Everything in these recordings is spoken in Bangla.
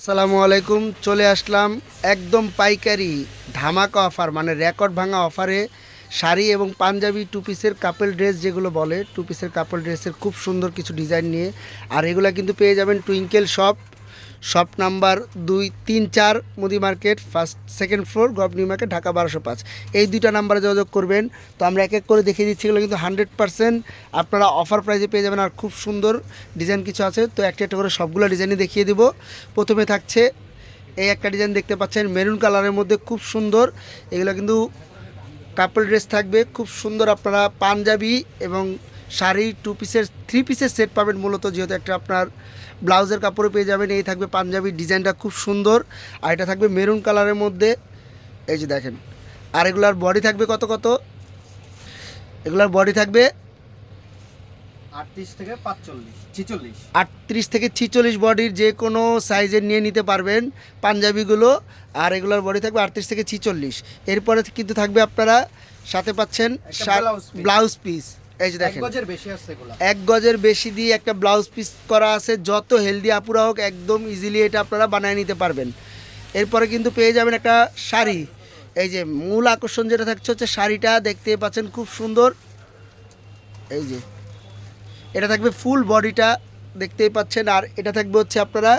আসসালামু আলাইকুম। চলে আসলাম একদম পাইকারি ধামাকা অফার, মানে রেকর্ড ভাঙা অফারে শাড়ি এবং পাঞ্জাবি টু পিসের কাপল ড্রেস, যেগুলো বলে টু পিসের কাপল ড্রেসের খুব সুন্দর কিছু ডিজাইন নিয়ে। আর এগুলো কিন্তু পেয়ে যাবেন টুইঙ্কেল শপ, শপ নাম্বার 2, 3, 4 মুদি market, first second floor, gov new market, Dhaka 1205। এই দুইটা নাম্বারে যোগাযোগ করবেন। তো আমরা এক এক করে দেখিয়ে দিচ্ছি, এগুলো কিন্তু 100% আপনারা অফার প্রাইসে পেয়ে যাবেন। আর খুব সুন্দর ডিজাইন কিছু আছে, তো একটা একটা করে সবগুলো ডিজাইনই দেখিয়ে দিব। প্রথমে থাকছে এই একটা ডিজাইন দেখতে পাচ্ছেন মেরুন কালারের মধ্যে, খুব সুন্দর। এগুলো কিন্তু কাপল ড্রেস থাকবে, খুব সুন্দর। আপনারা পাঞ্জাবি এবং শাড়ি টু পিসের থ্রি পিসের সেট পাবেন মূলত, যেহেতু একটা আপনার ব্লাউজের কাপড়ও পেয়ে যাবেন। এই থাকবে পাঞ্জাবির ডিজাইনটা খুব সুন্দর, আর এটা থাকবে মেরুন কালারের মধ্যে, এই যে দেখেন। আর এগুলার বডি থাকবে কত কত, এগুলার বডি থাকবে 38 থেকে 46 বডির যে কোনো সাইজের নিয়ে নিতে পারবেন পাঞ্জাবিগুলো। আর এগুলোর বডি থাকবে 38 থেকে 46। এরপরে কিন্তু থাকবে আপনারা সাথে পাচ্ছেন ব্লাউজ পিস, এই যে দেখেন 1 গজের বেশি দিয়ে একটা ব্লাউজ পিস করা আছে। যত হেলদি আপুরা হোক একদম ইজিলি এটা আপনারা বানিয়ে নিতে পারবেন। এরপরে কিন্তু পেয়ে যাবেন একটা শাড়ি। এই যে মূল আকর্ষণ যেটা থাকছে হচ্ছে শাড়িটা, দেখতে পাচ্ছেন খুব সুন্দর। এই যে এটা থাকবে ফুল বডিটা, দেখতেই পাচ্ছেন। আর এটা থাকবে হচ্ছে আপনারা,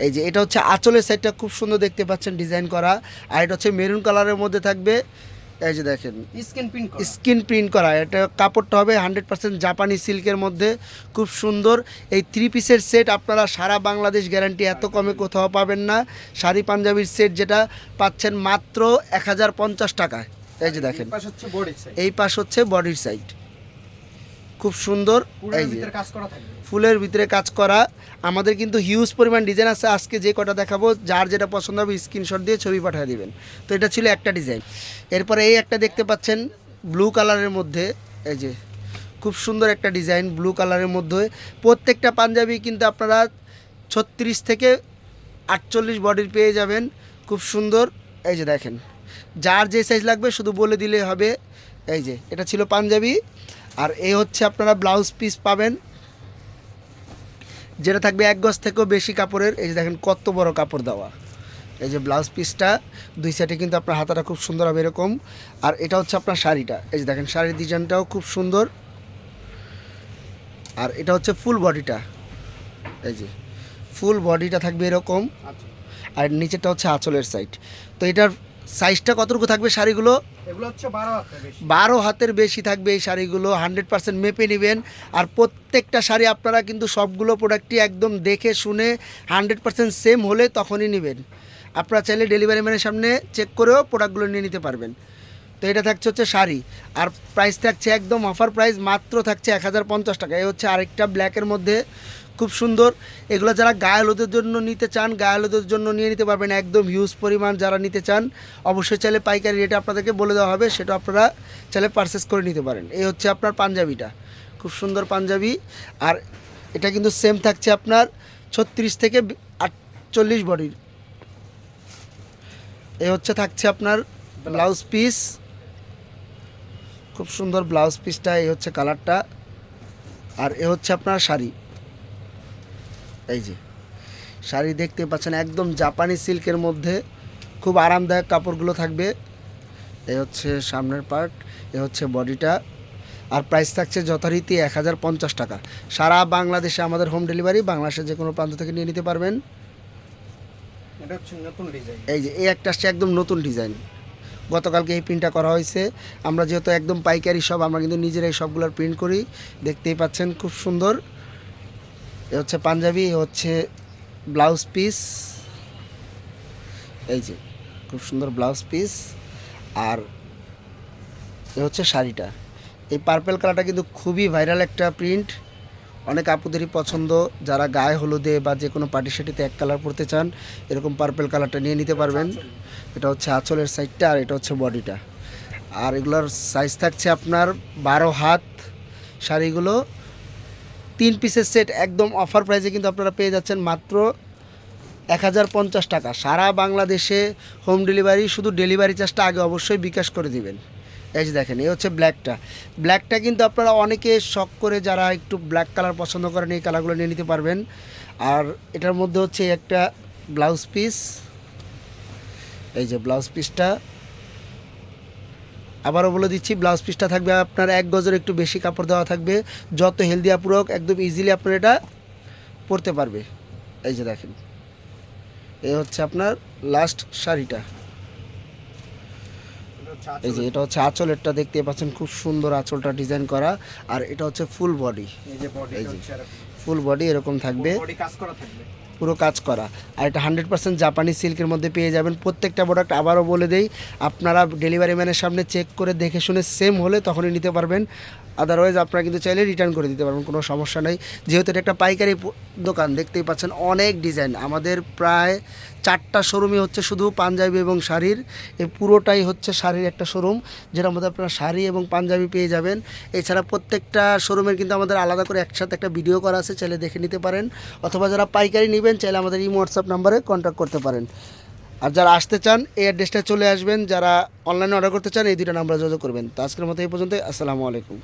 এই যে এটা হচ্ছে আঁচলের সাইডটা খুব সুন্দর দেখতে পাচ্ছেন ডিজাইন করা। আর এটা হচ্ছে মেরুন কালারের মধ্যে থাকবে, এই যে দেখেন স্কিন প্রিন্ট করা। এটা কাপড়টা হবে 100% জাপানি সিল্কের মধ্যে, খুব সুন্দর। এই থ্রি পিসের সেট আপনারা সারা বাংলাদেশ গ্যারান্টি, এত কমে কোথাও পাবেন না। শাড়ি পাঞ্জাবির সেট যেটা পাচ্ছেন মাত্র 1050 টাকায়। এই যে দেখেন এই পাশ হচ্ছে বডির সাইড, খুব সুন্দর। এই যে ফুলের ভিতরে কাজ করা। আমাদের কিন্তু হিউজ পরিমাণ ডিজাইন আছে, আজকে যে কটা দেখাবো যার যেটা পছন্দ হবে স্ক্রিনশট দিয়ে ছবি পাঠিয়ে দিবেন। তো এটা ছিল একটা ডিজাইন। এরপরে এই একটা দেখতে পাচ্ছেন ব্লু কালারের মধ্যে, এই যে খুব সুন্দর একটা ডিজাইন ব্লু কালারের মধ্যে। প্রত্যেকটা পাঞ্জাবি কিন্তু আপনারা 36 থেকে 48 বডির পেয়ে যাবেন, খুব সুন্দর। এই যে দেখেন যার যে সাইজ লাগবে শুধু বলে দিলে হবে। এই যে এটা ছিল পাঞ্জাবি। আর এই হচ্ছে আপনারা ব্লাউজ পিস পাবেন, যেটা থাকবে 1 গজ থেকেও বেশি কাপড়ের। এই যে দেখেন কত বড় কাপড় দেওয়া। এই যে ব্লাউজ পিসটা দুই সাইডে কিন্তু আপনার হাতাটা খুব সুন্দর হবে এরকম। আর এটা হচ্ছে আপনার শাড়িটা, এই যে দেখেন শাড়ির ডিজাইনটাও খুব সুন্দর। আর এটা হচ্ছে ফুল বডিটা, এই যে ফুল বডিটা থাকবে এরকম। আর নিচেটা হচ্ছে আঁচলের সাইড। তো এটার সাইজটা কতটুকু থাকবে শাড়িগুলো? এগুলো হচ্ছে 12 হাতের বেশি থাকবে এই শাড়িগুলো, 100% মেপে নেবেন। আর প্রত্যেকটা শাড়ি আপনারা কিন্তু সবগুলো প্রোডাক্টই একদম দেখে শুনে 100% সেম হলে তখনই নেবেন। আপনারা চাইলে ডেলিভারি ম্যানের সামনে চেক করেও প্রোডাক্টগুলো নিয়ে নিতে পারবেন। তো এটা থাকছে হচ্ছে শাড়ি, আর প্রাইস থাকছে একদম অফার প্রাইস, মাত্র থাকছে 1050 টাকা। এই হচ্ছে আরেকটা ব্ল্যাকের মধ্যে, খুব সুন্দর। এগুলো যারা গায়ে হলুদের জন্য নিতে চান, গায়ে হলুদের জন্য নিয়ে নিতে পারবেন একদম হিউজ পরিমাণ। যারা নিতে চান অবশ্যই চাইলে পাইকারি রেটে আপনাদেরকে বলে দেওয়া হবে, সেটা আপনারা চাইলে পারচেস করে নিতে পারেন। এই হচ্ছে আপনার পাঞ্জাবিটা, খুব সুন্দর পাঞ্জাবি। আর এটা কিন্তু সেম থাকছে আপনার 36 থেকে 48 বডির। এই হচ্ছে থাকছে আপনার ব্লাউজ পিস, খুব সুন্দর ব্লাউজ পিসটা। এই হচ্ছে কালারটা। আর এ হচ্ছে আপনার শাড়ি, এই যে শাড়ি দেখতে পাচ্ছেন একদম জাপানি সিল্কের মধ্যে, খুব আরামদায়ক কাপড়গুলো থাকবে। এই হচ্ছে সামনের পার্ট, এ হচ্ছে বডিটা। আর প্রাইস থাকছে যথারীতি 1050 টাকা। সারা বাংলাদেশে আমাদের হোম ডেলিভারি, বাংলাদেশের যে কোনো প্রান্ত থেকে নিয়ে নিতে পারবেন। এটা হচ্ছে নতুন ডিজাইন, এই যে এই একটা আসছে একদম নতুন ডিজাইন, গতকালকে এই প্রিন্টটা করা হয়েছে। আমরা যেহেতু একদম পাইকারি সব, আমরা কিন্তু নিজেরাই সবগুলোর প্রিন্ট করি, দেখতেই পাচ্ছেন খুব সুন্দর। এ হচ্ছে পাঞ্জাবি, এ হচ্ছে ব্লাউজ পিস, এই যে খুব সুন্দর ব্লাউজ পিস। আর এ হচ্ছে শাড়িটা। এই পার্পেল কালারটা কিন্তু খুবই ভাইরাল একটা প্রিন্ট, অনেক আপুদেরই পছন্দ। যারা গায়ে হলুদে বা যে কোনো পার্টি শাড়িতে এক কালার পরতে চান, এরকম পার্পেল কালারটা নিয়ে নিতে পারবেন। এটা হচ্ছে আঁচলের সাইডটা, আর এটা হচ্ছে বডিটা। আর এগুলোর সাইজ থাকছে আপনার 12 হাত। শাড়িগুলো 3 পিসের সেট একদম অফার প্রাইসে কিন্তু আপনারা পেয়ে যাচ্ছেন মাত্র 1050 টাকা। সারা বাংলাদেশে হোম ডেলিভারি, শুধু ডেলিভারি চার্জটা আগে অবশ্যই বিকাশ করে দিবেন। এই যে দেখেন এই হচ্ছে ব্ল্যাকটা কিন্তু আপনারা অনেকে শখ করে যারা একটু ব্ল্যাক কালার পছন্দ করেন এই কালারগুলো নিয়ে নিতে পারবেন। আর এটার মধ্যে হচ্ছে একটা ব্লাউজ পিস, এই যে ব্লাউজ পিসটা, আবারও বলে দিচ্ছি ব্লাউজ পিসটা থাকবে আপনার 1 গজের একটু বেশি কাপড় দেওয়া থাকবে। যত হেলদি আপুর হোক একদম ইজিলি আপনার এটা পরতে পারবে। এই যে দেখেন, এই হচ্ছে আপনার লাস্ট শাড়িটা। এই যে এটা হচ্ছে আঁচলেরটা, দেখতে পাচ্ছেন খুব সুন্দর আঁচলটা ডিজাইন করা। আর এটা হচ্ছে ফুল বডি, এই যে বডি এই যে হচ্ছে এরকম ফুল বডি এরকম থাকবে, বডি কাজ করা থাকবে। পুরো কাজ করা। আর এটা 100% জাপানি সিল্কের মধ্যে পেয়ে যাবেন। প্রত্যেকটা প্রোডাক্ট আবারও বলে দেই, আপনারা ডেলিভারি ম্যানের সামনে চেক করে দেখে শুনে সেম হলে তখনই নিতে পারবেন, আদারওয়াইজ আপনারা কিন্তু চাইলে রিটার্ন করে দিতে পারবেন, কোনো সমস্যা নেই। যেহেতু এটা একটা পাইকারি দোকান, দেখতেই পাচ্ছেন অনেক ডিজাইন, আমাদের প্রায় 4টা শোরুমই হচ্ছে শুধু পাঞ্জাবি এবং শাড়ির। এই পুরোটাই হচ্ছে শাড়ির একটা শোরুম, যেটার মধ্যে আপনারা শাড়ি এবং পাঞ্জাবি পেয়ে যাবেন। এছাড়া প্রত্যেকটা শোরুমের কিন্তু আমাদের আলাদা করে একসাথে একটা ভিডিও করা আছে, চাইলে দেখে নিতে পারেন। অথবা যারা পাইকারি নেবেন চাইলে আমাদের এই হোয়াটসঅ্যাপ নাম্বারে কন্ট্যাক্ট করতে পারেন। আর যারা আসতে চান এই অ্যাড্রেসটা চলে আসবেন, যারা অনলাইনে অর্ডার করতে চান এই 2টা নাম্বারে যোগাযোগ করবেন। তো আজকের মতো এই পর্যন্ত, আসসালামু আলাইকুম।